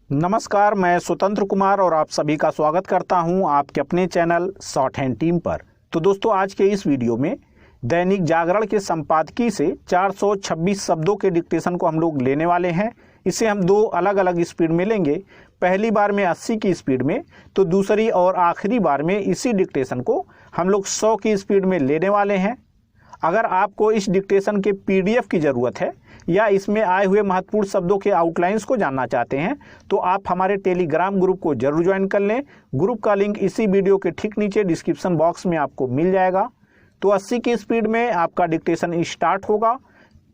नमस्कार, मैं स्वतंत्र कुमार और आप सभी का स्वागत करता हूं आपके अपने चैनल शॉर्ट हैंड टीम पर। तो दोस्तों, आज के इस वीडियो में दैनिक जागरण के संपादकीय से 426 शब्दों के डिक्टेशन को हम लोग लेने वाले हैं। इसे हम दो अलग अलग स्पीड में लेंगे। पहली बार में 80 की स्पीड में, तो दूसरी और आखिरी बार में इसी डिक्टेशन को हम लोग 100 की स्पीड में लेने वाले हैं। अगर आपको इस डिक्टेशन के PDF की ज़रूरत है या इसमें आए हुए महत्वपूर्ण शब्दों के आउटलाइंस को जानना चाहते हैं तो आप हमारे टेलीग्राम ग्रुप को जरूर ज्वाइन कर लें। ग्रुप का लिंक इसी वीडियो के ठीक नीचे डिस्क्रिप्शन बॉक्स में आपको मिल जाएगा। तो 80 की स्पीड में आपका डिक्टेशन स्टार्ट होगा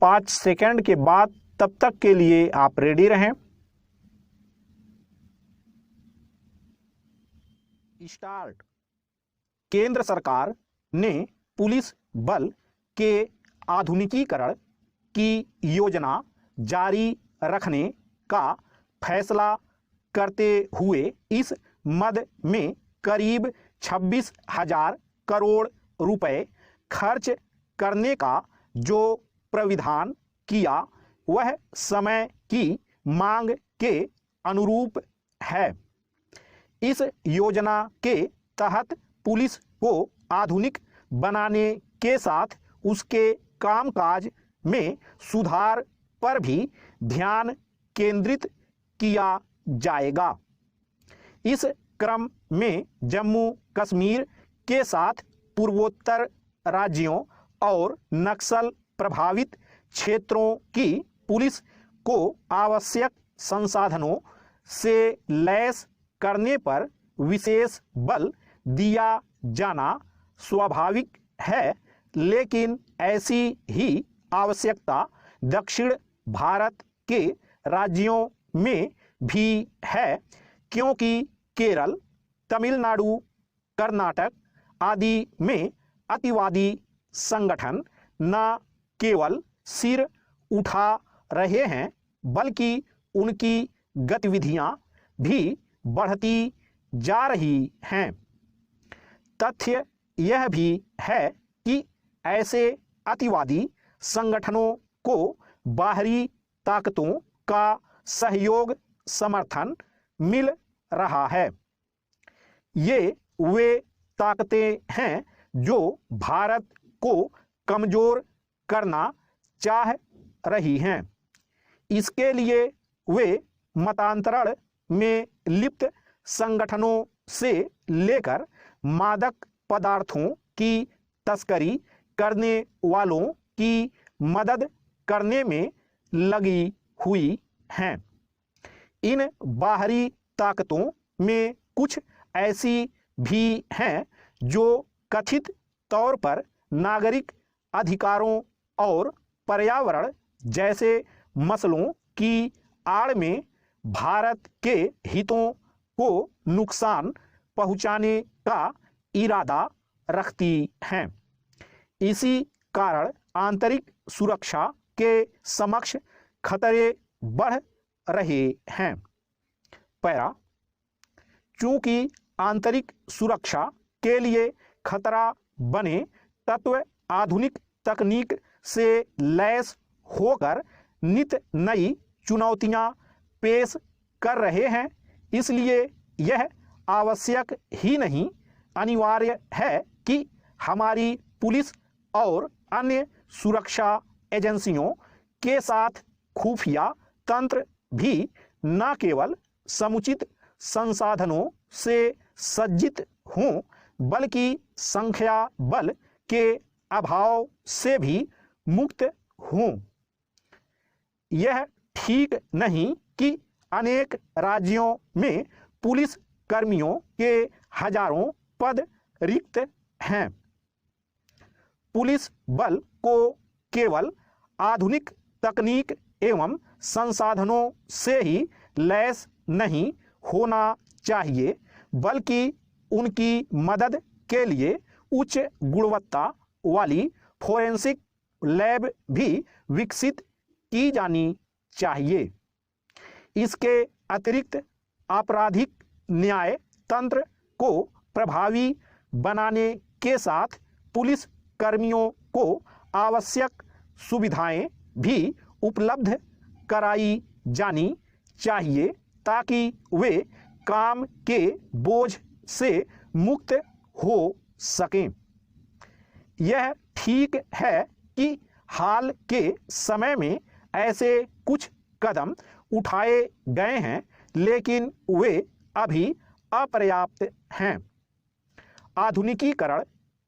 5 सेकंड के बाद। तब तक के लिए आप रेडी रहें। स्टार्ट। केंद्र सरकार ने पुलिस बल के आधुनिकीकरण की योजना जारी रखने का फैसला करते हुए इस मद में करीब 26,000 करोड़ रुपए खर्च करने का जो प्राविधान किया वह समय की मांग के अनुरूप है। इस योजना के तहत पुलिस को आधुनिक बनाने के साथ उसके कामकाज में सुधार पर भी ध्यान केंद्रित किया जाएगा। इस क्रम में जम्मू कश्मीर के साथ पूर्वोत्तर राज्यों और नक्सल प्रभावित क्षेत्रों की पुलिस को आवश्यक संसाधनों से लैस करने पर विशेष बल दिया जाना स्वाभाविक है, लेकिन ऐसी ही आवश्यकता दक्षिण भारत के राज्यों में भी है, क्योंकि केरल, तमिलनाडु, कर्नाटक आदि में अतिवादी संगठन न केवल सिर उठा रहे हैं बल्कि उनकी गतिविधियां भी बढ़ती जा रही हैं। तथ्य यह भी है कि ऐसे अतिवादी संगठनों को बाहरी ताकतों का सहयोग समर्थन मिल रहा है। ये वे ताकतें हैं जो भारत को कमजोर करना चाह रही हैं। इसके लिए वे मतांतरण में लिप्त संगठनों से लेकर मादक पदार्थों की तस्करी करने वालों की मदद करने में लगी हुई हैं। इन बाहरी ताकतों में कुछ ऐसी भी हैं जो कथित तौर पर नागरिक अधिकारों और पर्यावरण जैसे मसलों की आड़ में भारत के हितों को नुकसान पहुंचाने का इरादा रखती हैं। इसी कारण आंतरिक सुरक्षा के समक्ष खतरे बढ़ रहे हैं। पैरा। चूंकि आंतरिक सुरक्षा के लिए खतरा बने तत्व आधुनिक तकनीक से लैस होकर नित नई चुनौतियां पेश कर रहे हैं, इसलिए यह आवश्यक ही नहीं अनिवार्य है कि हमारी पुलिस और अन्य सुरक्षा एजेंसियों के साथ खुफिया तंत्र भी न केवल समुचित संसाधनों से सज्जित हों बल्कि संख्या बल के अभाव से भी मुक्त हों। यह ठीक नहीं कि अनेक राज्यों में पुलिस कर्मियों के हजारों पद रिक्त हैं। पुलिस बल को केवल आधुनिक तकनीक एवं संसाधनों से ही लैस नहीं होना चाहिए बल्कि उनकी मदद के लिए उच्च गुणवत्ता वाली फोरेंसिक लैब भी विकसित की जानी चाहिए। इसके अतिरिक्त आपराधिक न्याय तंत्र को प्रभावी बनाने के साथ पुलिस कर्मियों को आवश्यक सुविधाएं भी उपलब्ध कराई जानी चाहिए ताकि वे काम के बोझ से मुक्त हो सकें। यह ठीक है कि हाल के समय में ऐसे कुछ कदम उठाए गए हैं, लेकिन वे अभी अपर्याप्त हैं। आधुनिकीकरण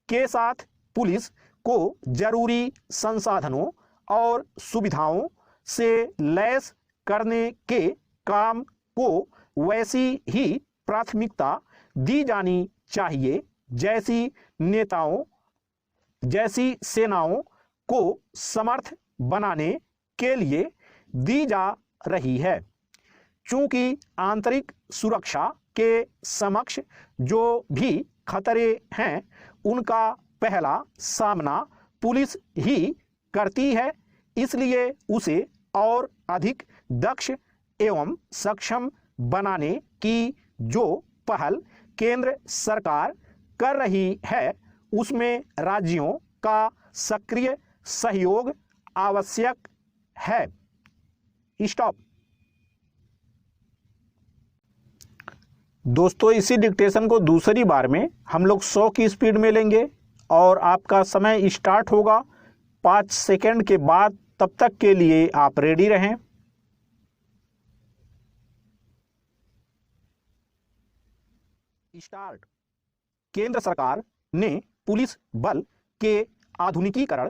के साथ पुलिस को जरूरी संसाधनों और सुविधाओं से लैस करने के काम को वैसी ही प्राथमिकता दी जानी चाहिए जैसी सेनाओं को समर्थ बनाने के लिए दी जा रही है। चूंकि आंतरिक सुरक्षा के समक्ष जो भी खतरे हैं, उनका पहला सामना पुलिस ही करती है, इसलिए उसे और अधिक दक्ष एवं सक्षम बनाने की जो पहल केंद्र सरकार कर रही है, उसमें राज्यों का सक्रिय सहयोग आवश्यक है। स्टॉप। दोस्तों, इसी डिक्टेशन को दूसरी बार में हम लोग 100 की स्पीड में लेंगे और आपका समय स्टार्ट होगा 5 सेकंड के बाद। तब तक के लिए आप रेडी रहें। स्टार्ट। केंद्र सरकार ने पुलिस बल के आधुनिकीकरण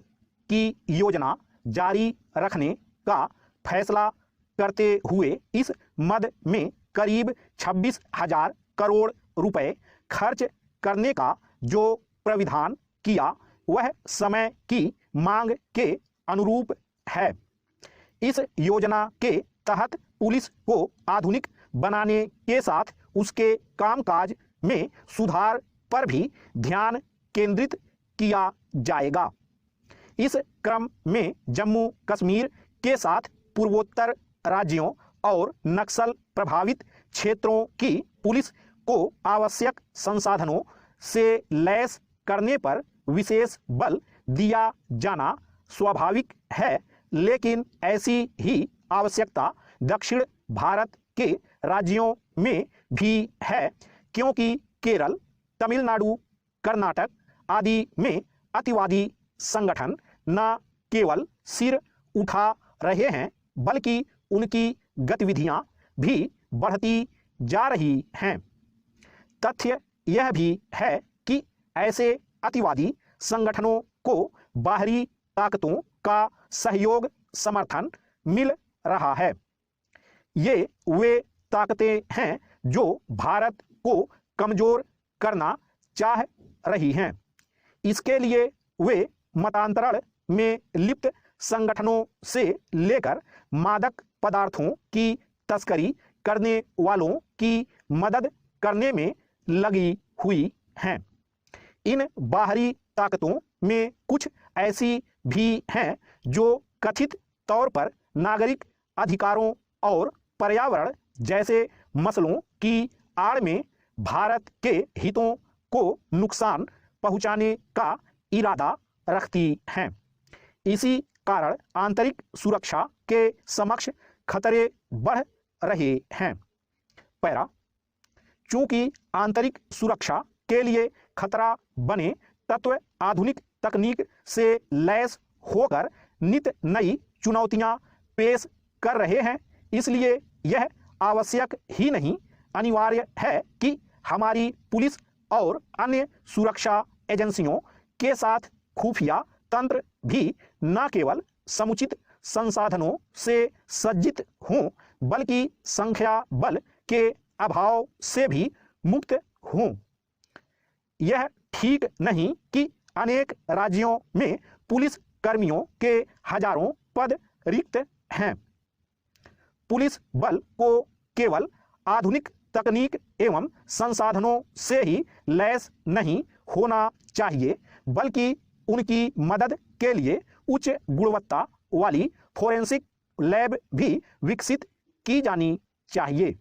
की योजना जारी रखने का फैसला करते हुए इस मद में करीब 26,000 करोड़ रुपए खर्च करने का जो प्राविधान किया, वह समय की मांग के अनुरूप है। इस योजना के तहत पुलिस को आधुनिक बनाने के साथ उसके कामकाज में सुधार पर भी ध्यान केंद्रित किया जाएगा। इस क्रम में जम्मू कश्मीर के साथ पूर्वोत्तर राज्यों और नक्सल प्रभावित क्षेत्रों की पुलिस को आवश्यक संसाधनों से लैस करने पर विशेष बल दिया जाना स्वाभाविक है, लेकिन ऐसी ही आवश्यकता दक्षिण भारत के राज्यों में भी है, क्योंकि केरल, तमिलनाडु, कर्नाटक आदि में अतिवादी संगठन न केवल सिर उठा रहे हैं, बल्कि उनकी गतिविधियां भी बढ़ती जा रही हैं। तथ्य यह भी है कि ऐसे अतिवादी संगठनों को बाहरी ताकतों का सहयोग समर्थन मिल रहा है। ये वे ताकतें हैं जो भारत को कमजोर करना चाह रही हैं। इसके लिए वे मतांतरण में लिप्त संगठनों से लेकर मादक पदार्थों की तस्करी करने वालों की मदद करने में लगी हुई हैं। इन बाहरी ताकतों में कुछ ऐसी भी हैं जो कथित तौर पर नागरिक अधिकारों और पर्यावरण जैसे मसलों की आड़ में भारत के हितों को नुकसान पहुंचाने का इरादा रखती हैं। इसी कारण आंतरिक सुरक्षा के समक्ष खतरे बढ़ रहे हैं। पैरा। चूंकि आंतरिक सुरक्षा के लिए खतरा बने तत्व आधुनिक तकनीक से लैस होकर नित नई चुनौतियां पेश कर रहे हैं, इसलिए यह आवश्यक ही नहीं, अनिवार्य है कि हमारी पुलिस और अन्य सुरक्षा एजेंसियों के साथ खुफिया तंत्र भी न केवल समुचित संसाधनों से सज्जित हों, बल्कि संख्या बल के अभाव से भी मुक्त हों। यह ठीक नहीं कि अनेक राज्यों में पुलिस कर्मियों के हजारों पद रिक्त हैं। पुलिस बल को केवल आधुनिक तकनीक एवं संसाधनों से ही लैस नहीं होना चाहिए, बल्कि उनकी मदद के लिए उच्च गुणवत्ता वाली फोरेंसिक लैब भी विकसित की जानी चाहिए।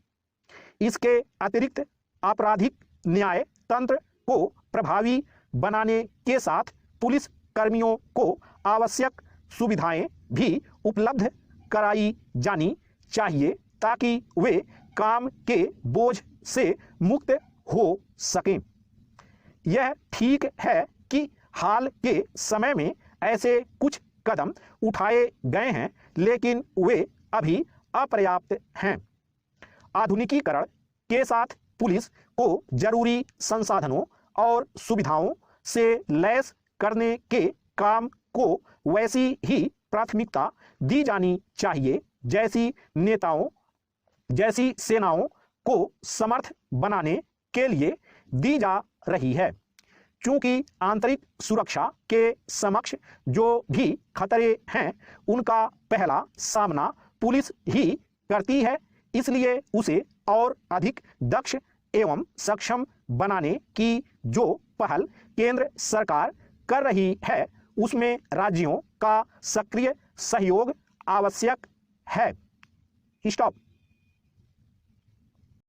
इसके अतिरिक्त आपराधिक न्याय तंत्र को प्रभावी बनाने के साथ पुलिस कर्मियों को आवश्यक सुविधाएं भी उपलब्ध कराई जानी चाहिए, ताकि वे काम के बोझ से मुक्त हो सकें। यह ठीक है कि हाल के समय में ऐसे कुछ कदम उठाए गए हैं, लेकिन वे अभी अपर्याप्त हैं। आधुनिकीकरण के साथ पुलिस को जरूरी संसाधनों और सुविधाओं से लैस करने के काम को वैसी ही प्राथमिकता दी जानी चाहिए जैसी सेनाओं को समर्थ बनाने के लिए दी जा रही है। चूंकि आंतरिक सुरक्षा के समक्ष जो भी खतरे हैं उनका पहला सामना पुलिस ही करती है, इसलिए उसे और अधिक दक्ष एवं सक्षम बनाने की जो पहल केंद्र सरकार कर रही है उसमें राज्यों का सक्रिय सहयोग आवश्यक है। स्टॉप।